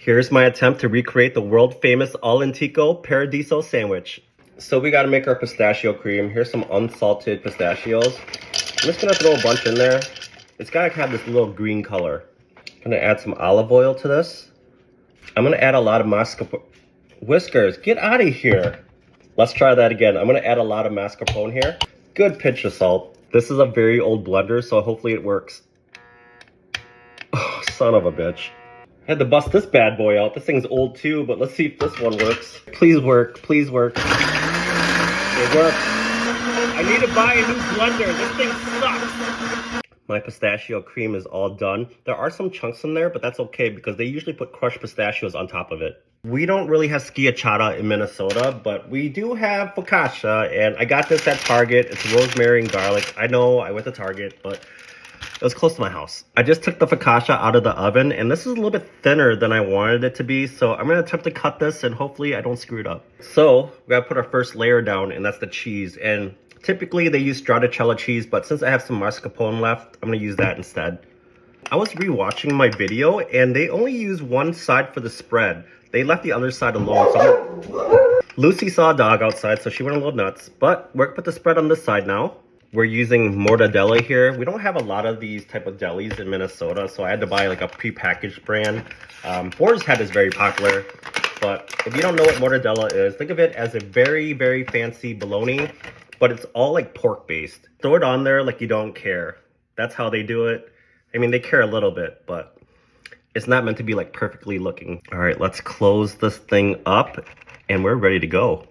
Here's my attempt to recreate the world famous All Antico Paradiso sandwich. So we gotta make our pistachio cream. Here's some unsalted pistachios. I'm just gonna throw a bunch in there. It's gotta have this little green color. I'm gonna add some olive oil to this. I'm gonna add a lot of mascarpone. Whiskers, get out of here. Let's try that again. I'm gonna add a lot of mascarpone here. Good pinch of salt. This is a very old blender, so hopefully it works. Oh, son of a bitch. I had to bust this bad boy out. This thing's old too, but let's see if this one works. Please work, please work. It works. I need to buy a new blender. This thing sucks. My pistachio cream is all done. There are some chunks in there, but that's okay because they usually put crushed pistachios on top of it. We don't really have schiacciata in Minnesota, but we do have focaccia, and I got this at Target. It's rosemary and garlic. I know I went to Target, but it was close to my house. I just took the focaccia out of the oven, and this is a little bit thinner than I wanted it to be, so I'm going to attempt to cut this, and hopefully I don't screw it up. So, we got to put our first layer down, and that's the cheese. And typically, they use stracciatella cheese, but since I have some mascarpone left, I'm going to use that instead. I was rewatching my video, and they only use one side for the spread. They left the other side alone, so Lucy saw a dog outside, so she went a little nuts. But we're going to put the spread on this side now. We're using mortadella here. We don't have a lot of these type of delis in Minnesota, so I had to buy like a prepackaged brand. Boar's Head is very popular, but if you don't know what mortadella is, think of it as a very, very fancy bologna, but it's all like pork based. Throw it on there like you don't care. That's how they do it. I mean, they care a little bit, but it's not meant to be like perfectly looking. All right, let's close this thing up and we're ready to go.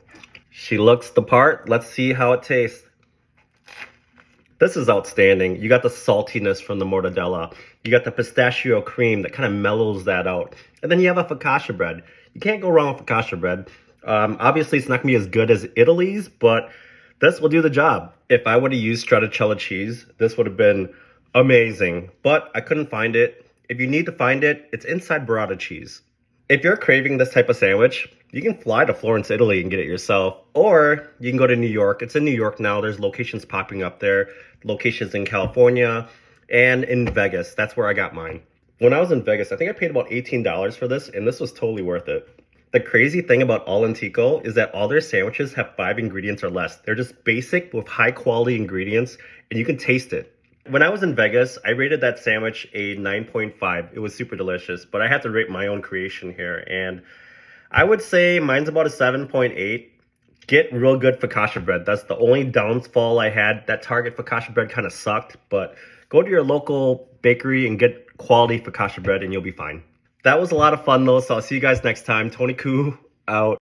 She looks the part. Let's see how it tastes. This is outstanding. You got the saltiness from the mortadella. You got the pistachio cream that kind of mellows that out. And then you have a focaccia bread. You can't go wrong with focaccia bread. Obviously, it's not going to be as good as Italy's, but this will do the job. If I would have used stracciatella cheese, this would have been amazing. But I couldn't find it. If you need to find it, it's inside burrata cheese. If you're craving this type of sandwich, you can fly to Florence, Italy and get it yourself. Or you can go to New York. It's in New York now. There's locations popping up there. Locations in California and in Vegas. That's where I got mine. When I was in Vegas, I think I paid about $18 for this, and this was totally worth it. The crazy thing about All Antico is that all their sandwiches have 5 ingredients or less. They're just basic with high quality ingredients, and you can taste it. When I was in Vegas, I rated that sandwich a 9.5. It was super delicious, but I had to rate my own creation here, and I would say mine's about a 7.8. Get real good focaccia bread. That's the only downfall I had. That Target focaccia bread kind of sucked, but go to your local bakery and get quality focaccia bread and you'll be fine. That was a lot of fun though, so I'll see you guys next time. Tony Koo out.